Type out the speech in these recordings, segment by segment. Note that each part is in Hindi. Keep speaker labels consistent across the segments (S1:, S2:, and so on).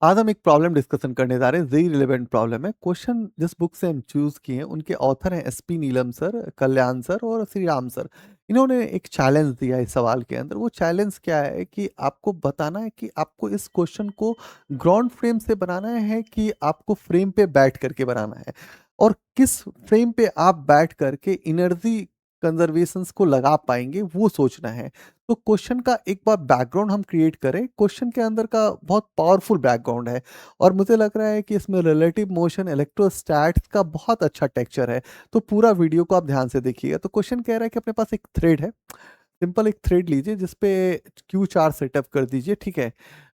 S1: आज हम एक प्रॉब्लम डिस्कशन करने जा रहे हैं, वेरी रिलेवेंट प्रॉब्लम है। क्वेश्चन जिस बुक से हम चूज किए हैं उनके ऑथर हैं एसपी नीलम सर, कल्याण सर और श्री राम सर। इन्होंने एक चैलेंज दिया है इस सवाल के अंदर। वो चैलेंज क्या है कि आपको बताना है कि आपको इस क्वेश्चन को ग्राउंड फ्रेम से बनाना है कि आपको फ्रेम पे बैठ करके बनाना है, और किस फ्रेम पे आप बैठ करके एनर्जी कंजर्वेशंस को लगा पाएंगे वो सोचना है। तो क्वेश्चन का एक बार बैकग्राउंड हम क्रिएट करें। क्वेश्चन के अंदर का बहुत पावरफुल बैकग्राउंड है, और मुझे लग रहा है कि इसमें रिलेटिव मोशन इलेक्ट्रोस्टैट्स का बहुत अच्छा टेक्सचर है। तो पूरा वीडियो को आप ध्यान से देखिएगा। तो क्वेश्चन कह रहा है कि अपने पास एक थ्रेड है, सिंपल एक थ्रेड लीजिए जिसपे क्यू चार्ज सेटअप कर दीजिए, ठीक है।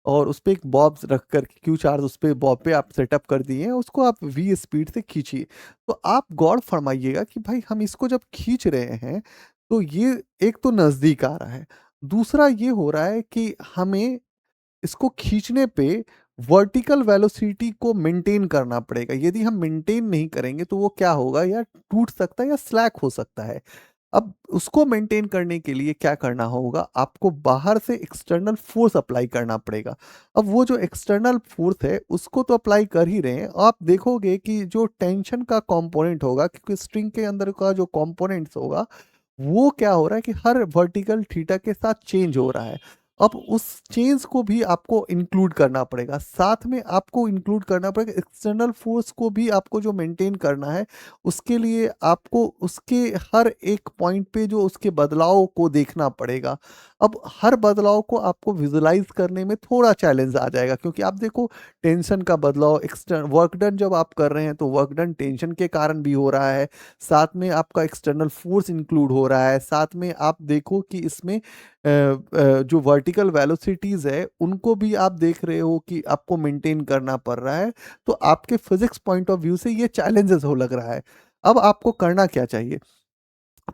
S1: और उस पे एक बॉब रख कर क्यू चार्ज उस पे बॉब पे आप सेटअप कर दिए हैं, उसको आप वी स्पीड से खींचिए। तो आप गौर फरमाइएगा कि भाई हम इसको जब खींच रहे हैं तो ये एक तो नजदीक आ रहा है, दूसरा ये हो रहा है कि हमें इसको खींचने पे वर्टिकल वेलोसिटी को मेंटेन करना पड़ेगा। यदि हम मेंटेन नहीं करेंगे तो वो क्या होगा, या टूट सकता है या स्लैक हो सकता है। अब उसको मेंटेन करने के लिए क्या करना होगा, आपको बाहर से एक्सटर्नल फोर्स अप्लाई करना पड़ेगा। अब वो जो एक्सटर्नल फोर्स है उसको तो अप्लाई कर ही रहे हैं, आप देखोगे कि जो टेंशन का कंपोनेंट होगा, क्योंकि स्ट्रिंग के अंदर का जो कंपोनेंट्स होगा वो क्या हो रहा है कि हर वर्टिकल थीटा के साथ चेंज हो रहा है। अब उस चेंज को भी आपको इंक्लूड करना पड़ेगा, साथ में आपको इंक्लूड करना पड़ेगा एक्सटर्नल फोर्स को भी। आपको जो मेंटेन करना है उसके लिए आपको उसके हर एक पॉइंट पे जो उसके बदलाव को देखना पड़ेगा। अब हर बदलाव को आपको विजुलाइज करने में थोड़ा चैलेंज आ जाएगा, क्योंकि आप देखो टेंशन का बदलाव, एक्सटर्न वर्क डन जब आप कर रहे हैं तो वर्क डन टेंशन के कारण भी हो रहा है, साथ में आपका एक्सटर्नल फोर्स इंक्लूड हो रहा है, साथ में आप देखो कि इसमें जो वर्टिकल वेलोसिटीज है उनको भी आप देख रहे हो कि आपको मेंटेन करना पड़ रहा है। तो आपके फिजिक्स पॉइंट ऑफ व्यू से ये चैलेंजेस हो लग रहा है। अब आपको करना क्या चाहिए,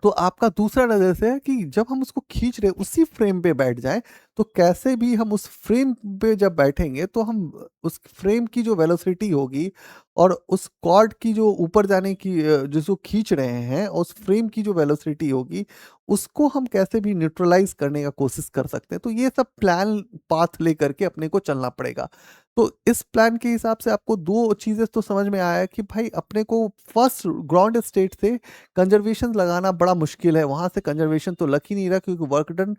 S1: तो आपका दूसरा नजर से है कि जब हम उसको खींच रहे उसी फ्रेम पे बैठ जाएं, तो कैसे भी हम उस फ्रेम पे जब बैठेंगे तो हम उस फ्रेम की जो वेलोसिटी होगी और उस कॉर्ड की जो ऊपर जाने की जिसको खींच रहे हैं उस फ्रेम की जो वेलोसिटी होगी उसको हम कैसे भी न्यूट्रलाइज करने का कोशिश कर सकते हैं। तो ये सब प्लान पाथ लेकर के अपने को चलना पड़ेगा। तो इस प्लान के हिसाब से आपको दो चीजें तो समझ में आया कि भाई अपने को फर्स्ट ग्राउंड स्टेट से कंजर्वेशन लगाना बड़ा मुश्किल है, वहां से कंजर्वेशन तो लग ही नहीं रहा क्योंकि वर्क डन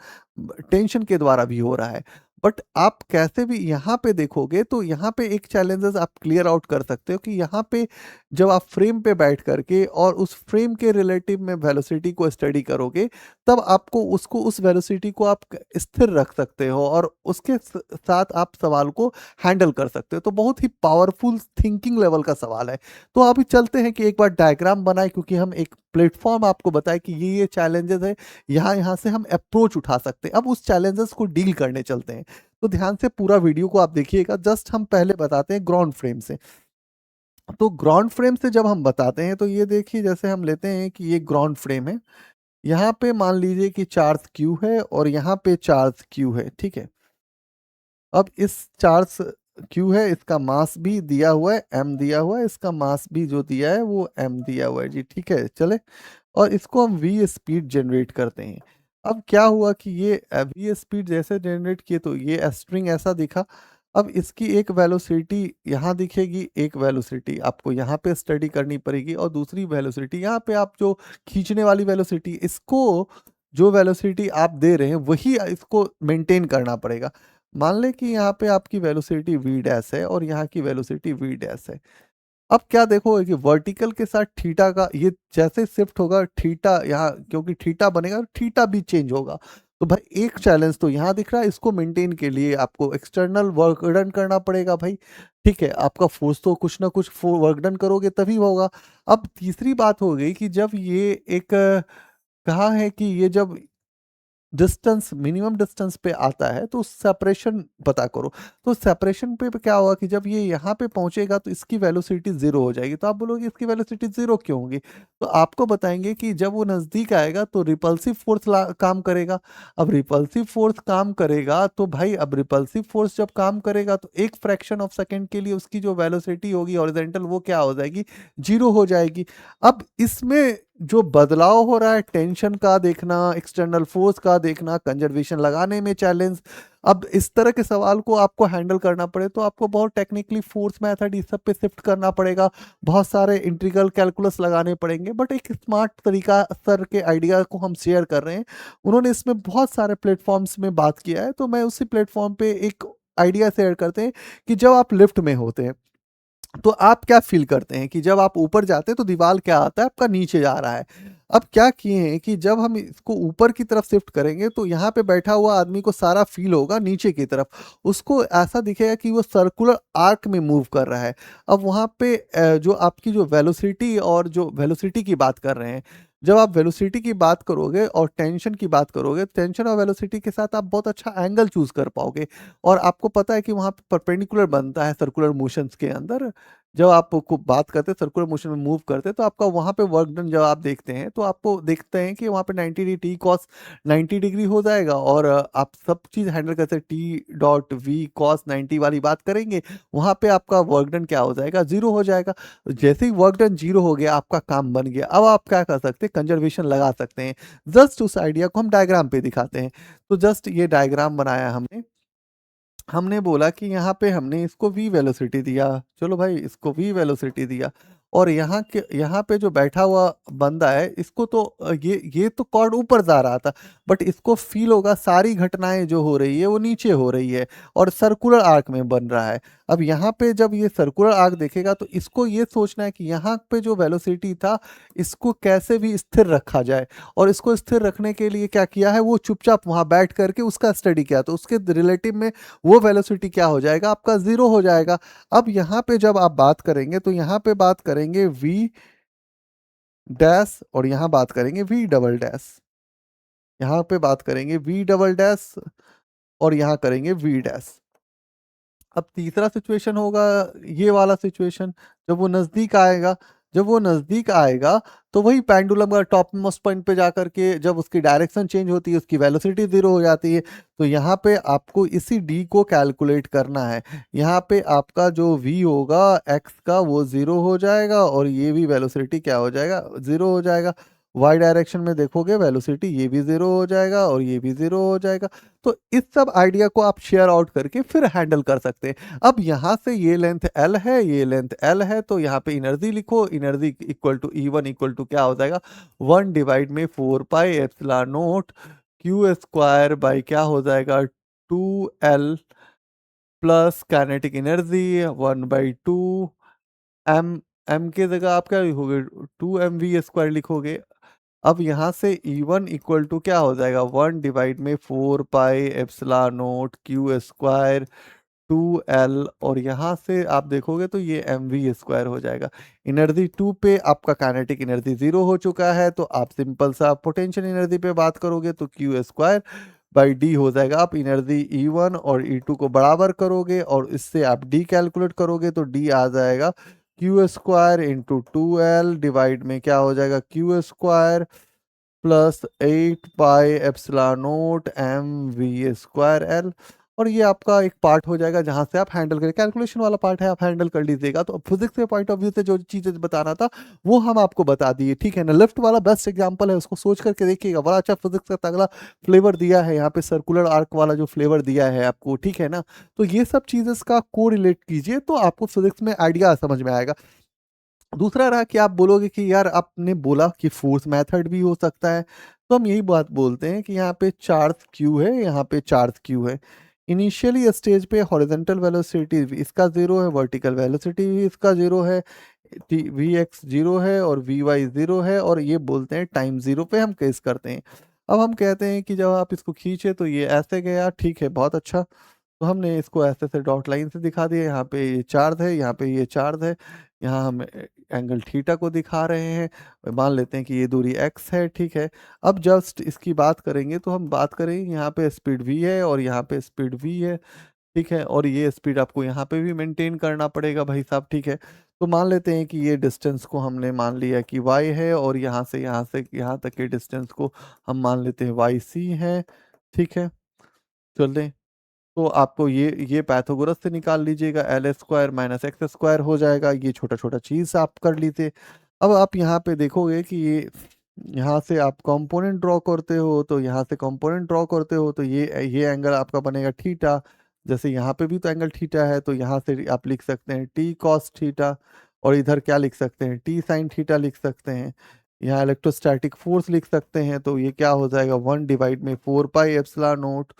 S1: टेंशन के द्वारा भी हो रहा है। बट आप कैसे भी यहाँ पे देखोगे तो यहाँ पे एक चैलेंजेस आप क्लियर आउट कर सकते हो कि यहाँ पे जब आप फ्रेम पे बैठ करके और उस फ्रेम के रिलेटिव में वेलोसिटी को स्टडी करोगे, तब आपको उसको उस वेलोसिटी को आप स्थिर रख सकते हो और उसके साथ आप सवाल को हैंडल कर सकते हो। तो बहुत ही पावरफुल थिंकिंग लेवल का सवाल है। तो अभी चलते हैं कि एक बार डायग्राम बनाए, क्योंकि हम एक प्लेटफॉर्म आपको बताए कि ये चैलेंजेस है, यहाँ यहाँ से हम अप्रोच उठा सकते हैं। अब उस चैलेंजेस को डील करने चलते हैं। तो ध्यान से पूरा वीडियो को आप देखिएगा। जस्ट हम पहले बताते हैं ग्राउंड फ्रेम से। तो ग्राउंड फ्रेम से जब हम बताते हैं तो ये देखिए, जैसे हम लेते हैं कि ये ग्राउंड फ्रेम है, यहाँ पे मान लीजिए कि चार्ज क्यू है और यहाँ पे चार्ज क्यू है, ठीक है। अब इस चार्ज क्यू है, इसका मास भी दिया हुआ है, एम दिया हुआ है, इसका मास भी जो दिया है वो एम दिया हुआ है जी, ठीक है चले। और इसको हम वी स्पीड जनरेट करते हैं। अब क्या हुआ कि ये वी स्पीड जैसे जनरेट किए तो ये स्ट्रिंग ऐसा दिखा। अब इसकी एक वेलोसिटी यहाँ दिखेगी, एक वेलोसिटी आपको यहाँ पे स्टडी करनी पड़ेगी और दूसरी वेलोसिटी यहाँ पे आप जो खींचने वाली वेलोसिटी, इसको जो वेलोसिटी आप दे रहे हैं वही इसको मेंटेन करना पड़ेगा। मान लें कि यहाँ पे आपकी वेलोसिटी वी डैश है और यहाँ की वेलोसिटी वी डैश है। अब क्या देखोगे कि वर्टिकल के साथ थीटा का ये जैसे शिफ्ट होगा, थीटा यहाँ क्योंकि थीटा बनेगा थीटा भी चेंज होगा। तो भाई एक चैलेंज तो यहाँ दिख रहा है, इसको मेंटेन के लिए आपको एक्सटर्नल वर्क डन करना पड़ेगा भाई, ठीक है। आपका फोर्स तो कुछ ना कुछ वर्क डन करोगे तभी होगा। अब तीसरी बात हो गई कि जब ये एक कहा है कि ये जब डिस्टेंस मिनिमम डिस्टेंस पे आता है तो सेपरेशन पता करो। तो सेपरेशन पे क्या होगा कि जब ये यहाँ पे पहुंचेगा तो इसकी वेलोसिटी जीरो हो जाएगी। तो आप बोलोगे इसकी वेलोसिटी जीरो क्यों होगी, तो आपको बताएंगे कि जब वो नजदीक आएगा तो रिपल्सिव फोर्स काम करेगा। अब रिपल्सिव फोर्स काम करेगा तो भाई, अब रिपल्सिव फोर्स जब काम करेगा तो एक फ्रैक्शन ऑफ सेकेंड के लिए उसकी जो वेलोसिटी होगी हॉरिजॉन्टल वो क्या हो जाएगी, जीरो हो जाएगी। अब इसमें जो बदलाव हो रहा है, टेंशन का देखना, एक्सटर्नल फोर्स का देखना, कंजर्वेशन लगाने में चैलेंज, अब इस तरह के सवाल को आपको हैंडल करना पड़े तो आपको बहुत टेक्निकली फोर्स मेथड इस सब पे शिफ्ट करना पड़ेगा, बहुत सारे इंटीग्रल कैलकुलस लगाने पड़ेंगे, बट एक स्मार्ट तरीका सर के आइडिया को हम शेयर कर रहे हैं। उन्होंने इसमें बहुत सारे प्लेटफॉर्म्स में बात किया है, तो मैं उसी प्लेटफॉर्म पे एक आइडिया शेयर करते हैं कि जब आप लिफ्ट में होते हैं तो आप क्या फ़ील करते हैं कि जब आप ऊपर जाते हैं तो दीवार क्या आता है आपका नीचे जा रहा है। अब क्या किए हैं कि जब हम इसको ऊपर की तरफ शिफ्ट करेंगे तो यहाँ पे बैठा हुआ आदमी को सारा फ़ील होगा नीचे की तरफ। उसको ऐसा दिखेगा कि वो सर्कुलर आर्क में मूव कर रहा है। अब वहाँ पे जो आपकी जो वेलोसिटी और जो वेलोसिटी की बात कर रहे हैं, जब आप वेलोसिटी की बात करोगे और टेंशन की बात करोगे, टेंशन और वेलोसिटी के साथ आप बहुत अच्छा एंगल चूज़ कर पाओगे। और आपको पता है कि वहाँ पे परपेंडिकुलर बनता है सर्कुलर मोशंस के अंदर। जब आप को बात करते हैं सर्कुलर मोशन में मूव करते हैं तो आपका वहाँ पे वर्क डन जब आप देखते हैं तो आपको देखते हैं कि वहाँ पे 90 डी टी कॉस 90 डिग्री हो जाएगा और आप सब चीज़ हैंडल करते हैं टी डॉट वी कॉस 90 वाली बात करेंगे, वहाँ पे आपका वर्क डन क्या हो जाएगा, ज़ीरो हो जाएगा। जैसे ही वर्क डन ज़ीरो हो गया आपका काम बन गया। अब आप क्या कर सकते हैं, कंजर्वेशन लगा सकते हैं। जस्ट उस आइडिया को हम डायग्राम पे दिखाते हैं। तो जस्ट ये डायग्राम बनाया हमने। हमने बोला कि यहाँ पे हमने इसको v वेलोसिटी दिया, चलो भाई इसको v वेलोसिटी दिया, और यहाँ पे जो बैठा हुआ बंदा है इसको तो ये तो कॉर्ड ऊपर जा रहा था, बट इसको फील होगा सारी घटनाएं जो हो रही है वो नीचे हो रही है और सर्कुलर आर्क में बन रहा है। अब यहाँ पे जब ये सर्कुलर आर्क देखेगा तो इसको ये सोचना है कि यहाँ पे जो वेलोसिटी था इसको कैसे भी स्थिर रखा जाए, और इसको स्थिर रखने के लिए क्या किया है, वो चुपचाप वहां बैठ करके उसका स्टडी किया, तो उसके रिलेटिव में वो वेलोसिटी क्या हो जाएगा आपका ज़ीरो हो जाएगा। अब यहाँ पे जब आप बात करेंगे तो यहाँ पे बात करेंगे v डैश और यहाँ बात करेंगे v डबल डैश, यहाँ पे बात करेंगे v डबल डैश और यहाँ करेंगे v डैश। अब तीसरा सिचुएशन होगा ये वाला सिचुएशन, जब वो नज़दीक आएगा, जब वो नज़दीक आएगा तो वही पेंडुलम का टॉप मोस्ट पॉइंट पे जा करके जब उसकी डायरेक्शन चेंज होती है उसकी वेलोसिटी ज़ीरो हो जाती है। तो यहाँ पे आपको इसी d को कैलकुलेट करना है। यहाँ पे आपका जो v होगा x का वो ज़ीरो हो जाएगा और ये भी वेलोसिटी क्या हो जाएगा, ज़ीरो हो जाएगा। y डायरेक्शन में देखोगे वेलोसिटी ये भी ज़ीरो हो जाएगा और ये भी ज़ीरो हो जाएगा। तो इस सब आइडिया को आप शेयर आउट करके फिर हैंडल कर सकते हैं। अब यहाँ से ये लेंथ L है, ये लेंथ L है, तो यहाँ पे एनर्जी लिखो, energy equal to E1 equal to क्या हो जाएगा, 1 डिवाइड में 4 pi epsilon nought Q square by क्या हो जाएगा 2L plus kinetic energy 1/2 M, M के जगह आप क्या लिखोगे 2mv² लिखोगे। अब यहाँ से E1 इक्वल टू क्या हो जाएगा 1 डिवाइड में 4 pi epsilon nought Q square 2L, और यहाँ से आप देखोगे तो ये mv² हो जाएगा। एनर्जी 2 पे आपका काइनेटिक एनर्जी 0 हो चुका है, तो आप सिंपल सा पोटेंशियल एनर्जी पे बात करोगे तो क्यू स्क्वायर बाई डी हो जाएगा। आप एनर्जी E1 और E2 को बराबर करोगे और इससे आप डी कैलकुलेट करोगे तो डी आ जाएगा Q square into 2L divide में क्या हो जाएगा क्यू स्क्वायर प्लस 8 पाई एप्सिलॉन नोट mv²L। और ये आपका एक पार्ट हो जाएगा जहां से आप हैंडल करें, कैलकुलेशन वाला पार्ट है आप हैंडल कर लीजिएगा। तो फिजिक्स के पॉइंट ऑफ व्यू से जो चीजें बताना था वो हम आपको बता दिए, ठीक है ना। लिफ्ट वाला बेस्ट एग्जांपल है, उसको सोच करके देखिएगा, बड़ा अच्छा फिजिक्स का तगड़ा फ्लेवर दिया है यहाँ पे, सर्कुलर आर्क वाला जो फ्लेवर दिया है आपको, ठीक है ना। तो ये सब चीजें का को रिलेट कीजिए तो आपको फिजिक्स में आइडिया समझ में आएगा। दूसरा रहा कि आप बोलोगे कि यार आपने बोला कि फोर्स मेथड भी हो सकता है, तो हम यही बात बोलते हैं कि यहाँ पे चार्ज क्यू है, यहाँ पे चार्ज क्यू है। इनिशियली स्टेज पे हॉरिजॉन्टल वेलोसिटी इसका जीरो है, वर्टिकल वेलोसिटी भी इसका जीरो है, वी एक्स जीरो है और वी वाई जीरो है, और ये बोलते हैं टाइम जीरो पे हम केस करते हैं। अब हम कहते हैं कि जब आप इसको खींचे तो ये ऐसे गया, ठीक है बहुत अच्छा। तो हमने इसको ऐसे से डॉट लाइन से दिखा दिया, यहाँ पे ये चार्ज है, यहाँ पे ये चार्ज है, यहाँ हम एंगल थीटा को दिखा रहे हैं, मान लेते हैं कि ये दूरी x है, ठीक है। अब जस्ट इसकी बात करेंगे तो हम बात करेंगे यहाँ पे स्पीड v है और यहाँ पे स्पीड v है, ठीक है, और ये स्पीड आपको यहाँ पे भी मेंटेन करना पड़ेगा भाई साहब, ठीक है। तो मान लेते हैं कि ये डिस्टेंस को हमने मान लिया कि y है और यहाँ से यहाँ तक के डिस्टेंस को हम मान लेते हैं yc है, ठीक है। चलें, तो आपको ये पाइथागोरस से निकाल लीजिएगा, L square minus X square हो जाएगा, ये छोटा छोटा चीज आप कर लीजिए। अब आप यहाँ पे देखोगे कि ये यहाँ से आप कंपोनेंट ड्रॉ करते हो, तो यहाँ से कंपोनेंट ड्रॉ करते हो, तो ये एंगल आपका बनेगा थीटा। जैसे यहाँ पे भी तो एंगल थीटा है, तो यहाँ से आप लिख सकते हैं टी कॉस थीटा, और इधर क्या लिख सकते हैं, टी साइन थीटा लिख सकते हैं। यहाँ इलेक्ट्रोस्टैटिक फोर्स लिख सकते हैं, तो ये क्या हो जाएगा, 1/4 pi epsilon nought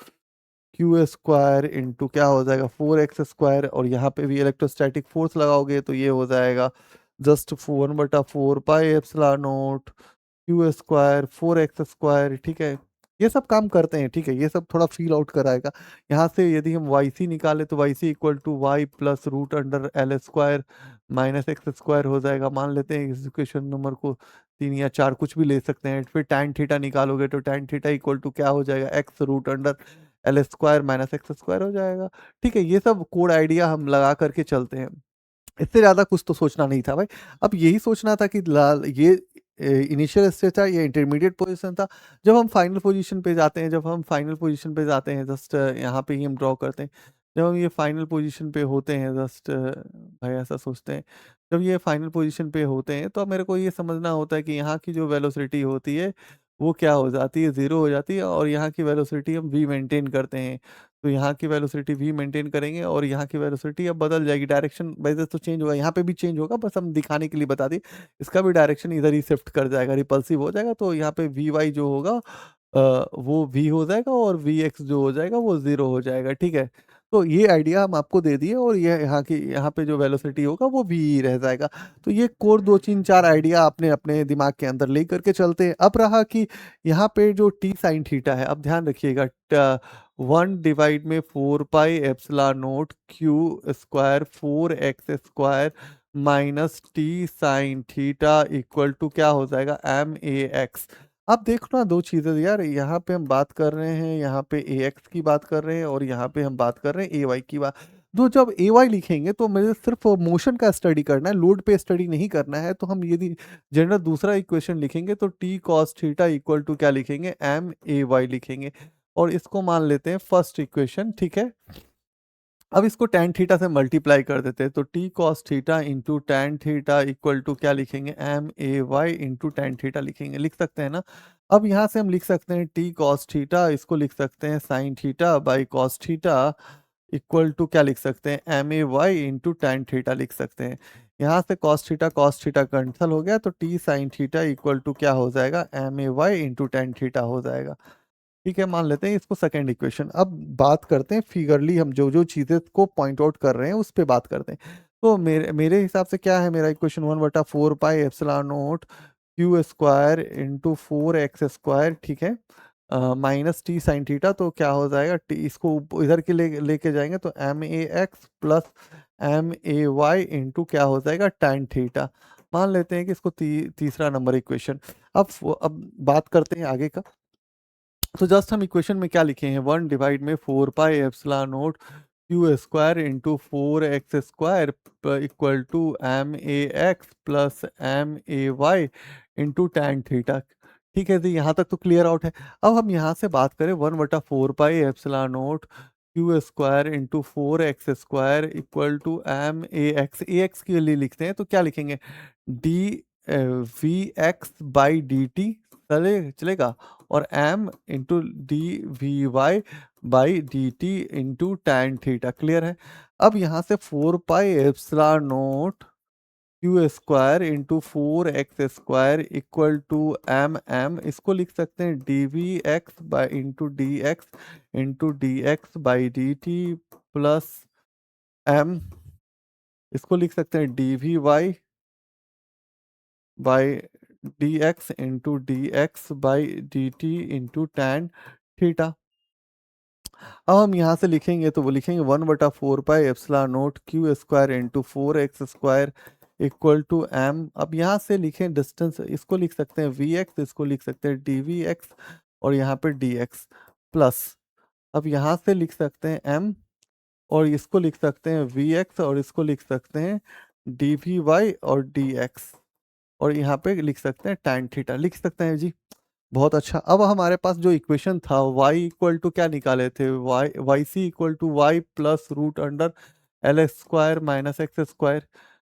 S1: Q square into क्या हो जाएगा 4x स्क्वायर, और यहाँ पे भी इलेक्ट्रोस्टैटिक फोर्स लगाओगे तो ये हो जाएगा just 1/4 pi epsilon nought Q square 4x square. ठीक है, ये सब काम करते हैं। ठीक है, ये सब थोड़ा फील आउट कराएगा। यहाँ से यदि हम वाई सी निकाले तो Y C equal to Y plus root under L square minus X square हो जाएगा। मान लेते हैं इस इक्वेशन नंबर को 3 या 4 कुछ भी ले सकते हैं। फिर टैन थीटा निकालोगे तो टैन थीटा इक्वल टू क्या हो जाएगा, X root under L square minus X square हो जाएगा। ठीक है, ये सब कोड आइडिया हम लगा करके चलते हैं। इससे ज़्यादा कुछ तो सोचना नहीं था भाई। अब यही सोचना था कि लाल ये इनिशियल स्टेज था, ये इंटरमीडिएट पोजीशन था। जब हम फाइनल पोजीशन पे जाते हैं, जस्ट यहाँ पे ही हम ड्रॉ करते हैं। जब हम ये फाइनल पोजीशन पे होते हैं, जस्ट भाई ऐसा सोचते हैं, जब ये फाइनल पोजीशन पे होते हैं तो अब मेरे को ये समझना होता है कि यहाँ की जो वेलोसिटी होती है वो क्या हो जाती है, ज़ीरो हो जाती है, और यहाँ की वेलोसिटी हम v मेंटेन करते हैं। तो यहाँ की वेलोसिटी v मेंटेन करेंगे, और यहाँ की वेलोसिटी अब बदल जाएगी, डायरेक्शन वैसे तो चेंज होगा, यहाँ पे भी चेंज होगा, बस हम दिखाने के लिए बता दिए। इसका भी डायरेक्शन इधर ही शिफ्ट कर जाएगा, रिपल्सिव हो जाएगा। तो यहाँ पे वी वाई जो होगा वो v हो जाएगा, और वी एक्स जो हो जाएगा वो 0 हो जाएगा। ठीक है, तो ये आइडिया हम आपको दे दिए, और ये यहाँ पे जो वेलोसिटी होगा वो v ही रह जाएगा। तो ये कोर 2 3 4 आइडिया आपने अपने दिमाग के अंदर ले करके चलते हैं। अब रहा कि यहाँ पे जो टी साइन थीटा है, अब ध्यान रखिएगा, 1/4 pi epsilon nought Q square 4x square minus T sine theta equal to क्या हो जाएगा, MAX। अब देखो ना, दो चीजें यार, यहाँ पे हम बात कर रहे हैं, यहाँ पे AX की बात कर रहे हैं, और यहाँ पे हम बात कर रहे हैं AY की बात। तो जब AY लिखेंगे तो मुझे सिर्फ मोशन का स्टडी करना है, लोड पे स्टडी नहीं करना है। तो हम यदि जनरल दूसरा इक्वेशन लिखेंगे तो T cos theta equal to क्या लिखेंगे, MAY लिखेंगे, और इसको मान लेते हैं फर्स्ट इक्वेशन। ठीक है, अब इसको tan थीटा से मल्टीप्लाई कर देते हैं, तो T cos theta into tan theta equal to क्या लिखेंगे, MAY इंटू टैन थीटा लिखेंगे, लिख सकते हैं ना। अब यहाँ से हम लिख सकते हैं टी कॉस थीटा, इसको लिख सकते हैं sine theta by cos theta equal to क्या लिख सकते हैं, MAY इंटू टैन थीटा लिख सकते हैं। यहाँ से कॉस थीटा कैंसिल हो गया, तो T sine theta equal to क्या हो जाएगा, MAY इंटू टैन थीटा हो जाएगा। ठीक है, मान लेते हैं इसको सेकंड इक्वेशन। अब बात करते हैं फिगरली, हम जो जो चीज़ें को पॉइंट आउट कर रहे हैं उस पर बात करते हैं। तो मेरे हिसाब से क्या है मेरा equation, 1/4 pi epsilon nought Q square into 4x square. ठीक है, माइनस टी साइन थीटा, तो क्या हो जाएगा, टी इसको इधर के लेके जाएंगे तो MAX प्लस MAY इंटू क्या हो जाएगा, टैन थीटा। मान लेते हैं कि इसको तीसरा नंबर इक्वेशन। अब बात करते हैं आगे का। तो जस्ट हम इक्वेशन में क्या लिखे हैं, 1/4 pi epsilon nought Q square into 4x square equal to MAX plus MAY into tan theta. ठीक है जी, यहाँ तक तो क्लियर आउट है। अब हम यहाँ से बात करें 1/4 pi epsilon nought Q square into 4x square equal to AX के लिए लिखते हैं, तो क्या लिखेंगे, डी VX/dt चलेगा, और m into dVy/dt into tan theta. Clear है। अब यहाँ से 4 pi epsilon nought Q square into 4x square equal to M इसको लिख सकते हैं dVx/dx/dt प्लस m, इसको लिख सकते हैं dVy/dx/dt इंटू टैन थीटा। अब हम यहाँ से लिखेंगे तो वो लिखेंगे 1/4 pi epsilon nought Q square into 4x square equal to m। अब यहाँ से लिखें डिस्टेंस, इसको लिख सकते हैं Vx, इसको लिख सकते हैं dVx, और यहाँ पे dx प्लस, अब यहाँ से लिख सकते हैं m, और इसको लिख सकते हैं Vx, और इसको लिख सकते हैं dVy और dx, और यहाँ पे लिख सकते हैं टैन थीटा, लिख सकते हैं जी। बहुत अच्छा। अब हमारे पास जो इक्वेशन था y इक्वल टू क्या निकाले थे, Y C equal to Y plus root under L square minus X square.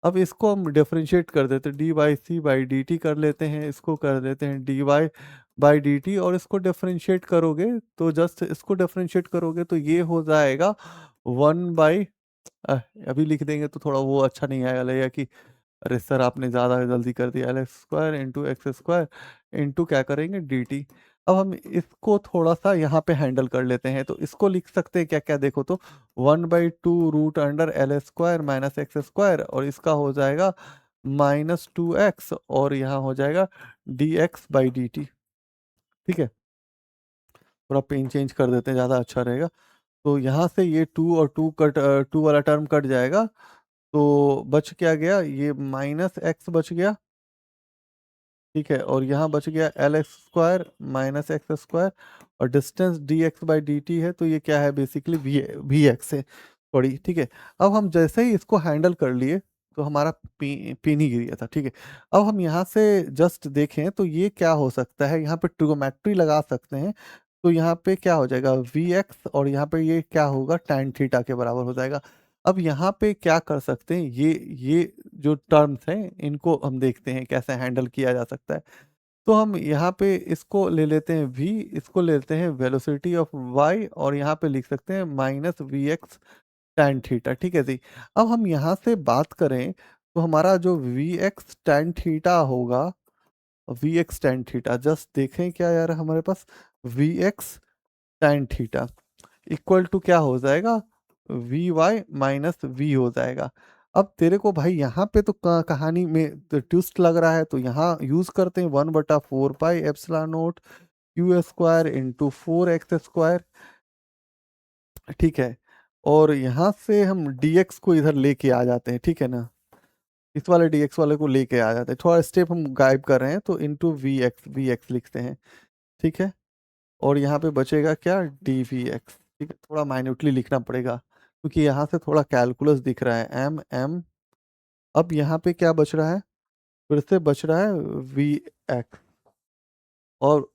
S1: अब इसको हम डिफरेंशिएट कर देते हैं, D by C by D T कर लेते हैं, इसको कर देते हैं D Y by D T, और इसको डिफरेंशिएट करोगे तो जस्ट इसको डिफरेंशिएट करोगे तो ये हो जाएगा 1 बाई, अभी लिख देंगे तो थोड़ा वो अच्छा नहीं आएगा, लगेगा कि अरे सर आपने ज़्यादा जल्दी कर दिया, L X square into x square into क्या करेंगे डी टी। अब हम इसको थोड़ा सा यहाँ पे हैंडल कर लेते हैं, तो इसको लिख सकते हैं क्या क्या, देखो तो 1/2 root under L square minus X square, और इसका हो जाएगा -2x, और यहाँ हो जाएगा D X by D T. ठीक है, थोड़ा पेन चेंज कर देते हैं, ज़्यादा अच्छा रहेगा। तो यहाँ से ये 2 और 2 कट, 2 वाला टर्म कट जाएगा, तो बच क्या गया, ये -x बच गया। ठीक है, और यहाँ बच गया L X square minus X square, और distance D X by D T है, तो ये क्या है बेसिकली वी एक्स है सॉरी। ठीक है, अब हम जैसे ही इसको हैंडल कर लिए तो हमारा पेन ही गिर गया था। ठीक है, अब हम यहाँ से जस्ट देखें तो ये क्या हो सकता है, यहाँ पे ट्रिगोमेट्री लगा सकते हैं, तो यहाँ पे क्या हो जाएगा वी एक्स, और यहाँ पे ये क्या होगा tan थीटा के बराबर हो जाएगा। अब यहाँ पे क्या कर सकते हैं, ये जो टर्म्स हैं इनको हम देखते हैं कैसे हैंडल किया जा सकता है। तो हम यहाँ पे इसको ले लेते हैं v, इसको ले लेते हैं वेलोसिटी ऑफ y, और यहाँ पे लिख सकते हैं minus V X tan theta. ठीक है जी, अब हम यहाँ से बात करें तो हमारा जो वी एक्स टैन थीटा होगा, V X tan theta just देखें क्या यार हमारे पास, V X tan theta equal to क्या हो जाएगा, वी वाई माइनस वी हो जाएगा। अब तेरे को भाई यहाँ पे तो कहानी में तो ट्विस्ट लग रहा है, तो यहाँ यूज करते हैं 1/4 pi epsilon nought Q square into 4x square. ठीक है, और यहाँ से हम dx को इधर लेके आ जाते हैं, ठीक है ना, इस वाले dx वाले को लेके आ जाते हैं, थोड़ा स्टेप हम गायब कर रहे हैं, तो इंटू वी एक्स लिखते हैं। ठीक है, और यहाँ पे बचेगा क्या, डी वी एक्स। ठीक है, थोड़ा माइन्यूटली लिखना पड़ेगा क्योंकि यहाँ से थोड़ा कैलकुलस दिख रहा है, एम एम। अब यहाँ पे क्या बच रहा है, फिर से बच रहा है वी एक्स, और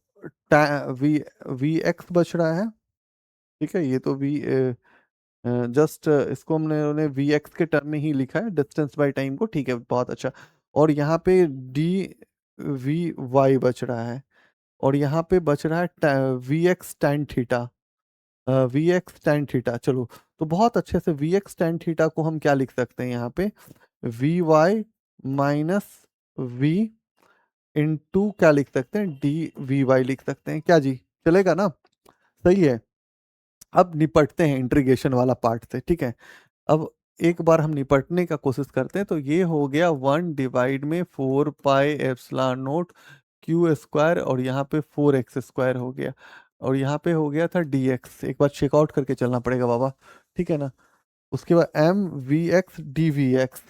S1: वी वी एक्स बच रहा है। ठीक है, ये तो वी जस्ट इसको हमने वी एक्स के टर्म में ही लिखा है डिस्टेंस बाय टाइम को। ठीक है, बहुत अच्छा। और यहाँ पे डी वी वाई बच रहा है, और यहाँ पे बच रहा है V X tan theta, V X tan theta. चलो, तो बहुत अच्छे से वी एक्स टैन थीटा को हम क्या लिख सकते हैं यहाँ पे, V Y minus V into क्या लिख सकते हैं, डी वी वाई लिख सकते हैं। क्या जी, चलेगा ना, सही है। अब निपटते हैं इंटीग्रेशन वाला पार्ट से। ठीक है, अब एक बार हम निपटने का कोशिश करते हैं, तो ये हो गया 1/4 pi epsilon nought Q square, और यहाँ पे 4x स्क्वायर हो गया, और यहाँ पे हो गया था dx। एक बार चेकआउट करके चलना पड़ेगा बाबा, ठीक है ना। उसके बाद M V X D V X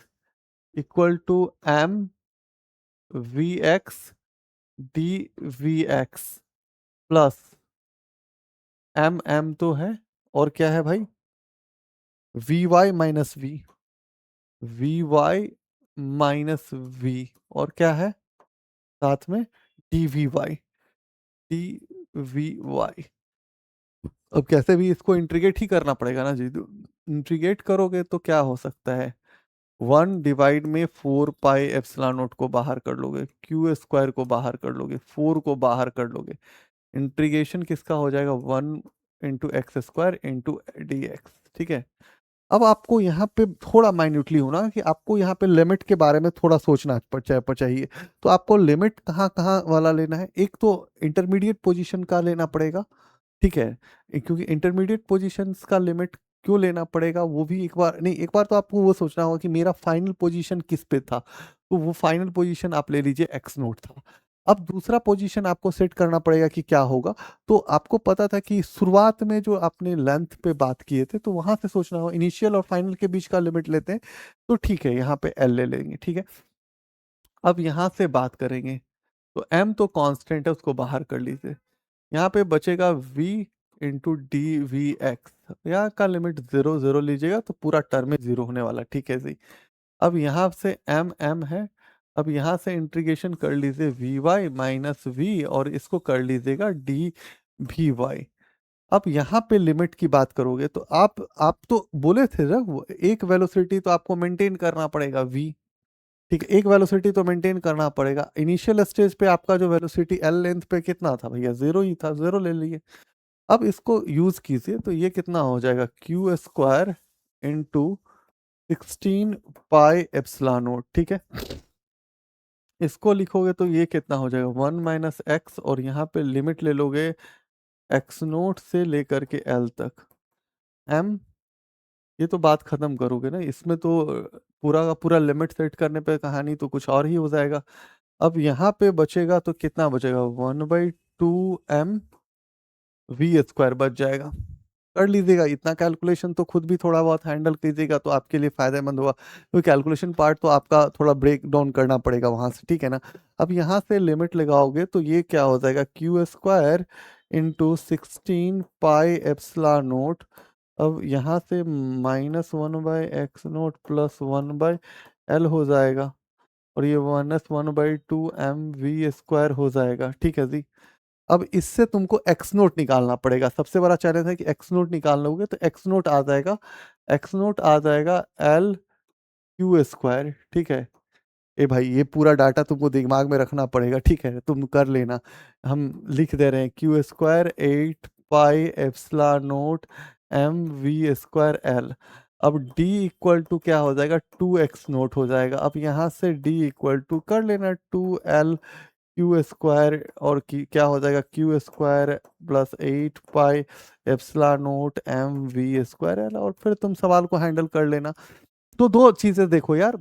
S1: equal to M V X D V X plus M M तो है, और क्या है भाई, V Y minus V Y minus V, और क्या है साथ में, D V Y, D V Y. अब कैसे भी इसको इंटीग्रेट ही करना पड़ेगा ना जी, तो इंटीग्रेट करोगे तो क्या हो सकता है, 1/4 पाई एप्सिलॉन नॉट को बाहर कर लोगे, क्यू स्क्वायर को बाहर कर लोगे, 4 को बाहर कर लोगे, इंटीग्रेशन किसका हो जाएगा, 1 into x square into D x. ठीक है, अब आपको यहाँ पे थोड़ा माइन्यूटली होना कि आपको यहाँ पे लिमिट के बारे में थोड़ा सोचना चाहिए। तो आपको लिमिट कहाँ कहाँ वाला लेना है, एक तो इंटरमीडिएट पोजीशन का लेना पड़ेगा। ठीक है, क्योंकि इंटरमीडिएट पोजीशंस का लिमिट क्यों लेना पड़ेगा, वो भी एक बार नहीं, एक बार तो आपको वो सोचना होगा कि मेरा फाइनल पोजीशन किस पे था, तो वो फाइनल पोजीशन आप ले लीजिए एक्स नोट था। अब दूसरा पोजीशन आपको सेट करना पड़ेगा कि क्या होगा, तो आपको पता था कि शुरुआत में जो आपने लेंथ पे बात किए थे, तो वहां से सोचना होगा इनिशियल और फाइनल के बीच का लिमिट लेते हैं, तो ठीक है यहाँ पे एल ले लेंगे। ठीक है, अब यहाँ से बात करेंगे, तो एम तो कांस्टेंट है, उसको बाहर कर लीजिए, यहाँ पे बचेगा v into D V X, यहाँ का लिमिट 0 0 लीजिएगा तो पूरा टर्म में 0 होने वाला। ठीक है जी, अब यहाँ से एम एम है, अब यहाँ से इंटीग्रेशन कर लीजिए वी वाई माइनस वी, और इसको कर लीजिएगा डी वी वाई। अब यहाँ पे लिमिट की बात करोगे तो आप तो बोले थे ना, एक वेलोसिटी तो आपको मेंटेन करना पड़ेगा v, ठीक है, एक वेलोसिटी तो मेंटेन करना पड़ेगा। इनिशियल स्टेज पे आपका जो वेलोसिटी एल लेंथ पे कितना था भैया, 0 ही था, 0 ले लिए। अब इसको यूज़ कीजिए तो ये कितना हो जाएगा, Q square into 16 pi epsilon not, ठीक है। इसको लिखोगे तो ये कितना हो जाएगा, 1 माइनस एक्स, और यहाँ पे लिमिट ले लोगे एक्स नोट से लेकर के एल तक, एम। ये तो बात खत्म करोगे ना, इसमें तो पूरा का पूरा लिमिट सेट करने पे कहानी तो कुछ और ही हो जाएगा। अब यहाँ पे बचेगा तो कितना बचेगा, 1/2 m वी स्क्वायर बच जाएगा। कर लीजिएगा, इतना कैलकुलेशन तो खुद भी थोड़ा बहुत हैंडल कीजिएगा तो आपके लिए फायदेमंद होगा, क्योंकि कैलकुलेशन पार्ट तो आपका थोड़ा ब्रेक डाउन करना पड़ेगा वहां से, ठीक है ना। अब यहाँ से लिमिट लगाओगे तो ये क्या हो जाएगा, क्यू स्क्वायर इंटू 16 पाई एप्सिलॉन नोट। अब यहाँ से -1/x0 प्लस 1/l हो जाएगा, और ये -1/2 mv स्क्वायर हो जाएगा, ठीक है जी। अब इससे तुमको एक्स नोट निकालना पड़ेगा, सबसे बड़ा चैलेंज है कि एक्स नोट निकाल लोगे तो एक्स नोट आ जाएगा, एक्स नोट आ जाएगा एल क्यू स्क्वायर, ठीक है। ए भाई ये पूरा डाटा तुमको दिमाग में रखना पड़ेगा, ठीक है, तुम कर लेना। हम लिख दे रहे हैं क्यू स्क्वायर 8 पाई epsilon note mv square L. अब d इक्वल टू क्या हो जाएगा, 2x नोट हो जाएगा। अब यहाँ से d इक्वल टू कर लेना 2l क्यू स्क्वायर, और क्या हो जाएगा, क्यू स्क्वायर प्लस 8 पाई epsilon note mv square L, और फिर तुम सवाल को हैंडल कर लेना। तो दो चीजें देखो यार,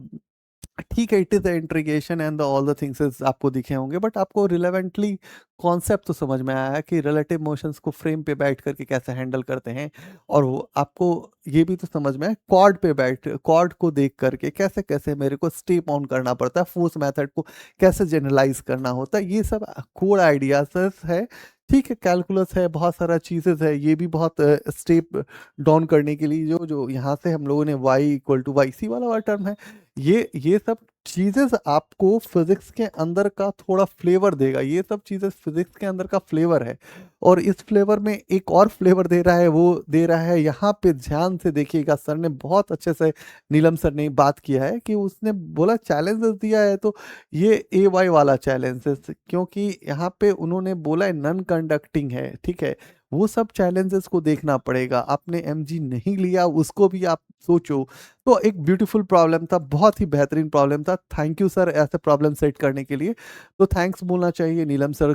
S1: ठीक है, it is the integration and all the things आपको दिखे होंगे, बट आपको रिलेवेंटली कॉन्सेप्ट तो समझ में आया है कि रिलेटिव मोशंस को फ्रेम पे बैठ करके कैसे हैंडल करते हैं। और वो आपको ये भी तो समझ में है, कॉर्ड पे बैठ, कॉर्ड को देख करके कैसे कैसे मेरे को स्टेप ऑन करना पड़ता है, फोर्स मेथड को कैसे जनरलाइज करना होता है, ये सब कोर आइडियाज है। ठीक है, कैलकुलस है, बहुत सारा चीजेस है, ये भी बहुत स्टेप डाउन करने के लिए जो जो यहाँ से हम लोगों ने y equal to Y C वाला टर्म है, ये सब चीजें आपको फिजिक्स के अंदर का थोड़ा फ्लेवर देगा, ये सब चीजें फिजिक्स के अंदर का फ्लेवर है। और इस फ्लेवर में एक और फ्लेवर दे रहा है, वो दे रहा है, यहाँ पे ध्यान से देखिएगा, सर ने बहुत अच्छे से, नीलम सर ने बात किया है कि उसने बोला चैलेंजेस दिया है तो ये ए वाई वाला चैलेंजेस, क्योंकि यहाँ पे उन्होंने बोला है नॉन कंडक्टिंग है, ठीक है। वो सब चैलेंजेस को देखना पड़ेगा, आपने एमजी नहीं लिया उसको भी आप सोचो। तो एक ब्यूटीफुल प्रॉब्लम था, बहुत ही बेहतरीन प्रॉब्लम था, थैंक यू सर ऐसे प्रॉब्लम सेट करने के लिए। तो थैंक्स बोलना चाहिए नीलम सर,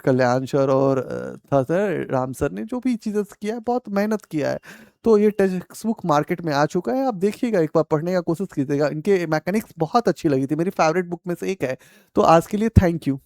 S1: कल्याण सर, और था सर राम सर ने जो भी चीज़ें किया है, बहुत मेहनत किया है। तो ये टेक्स्ट बुक मार्केट में आ चुका है, आप देखिएगा, एक बार पढ़ने का कोशिश कीजिएगा, इनके मैकेनिक्स बहुत अच्छी लगी थी, मेरी फेवरेट बुक में से एक है। तो आज के लिए थैंक यू।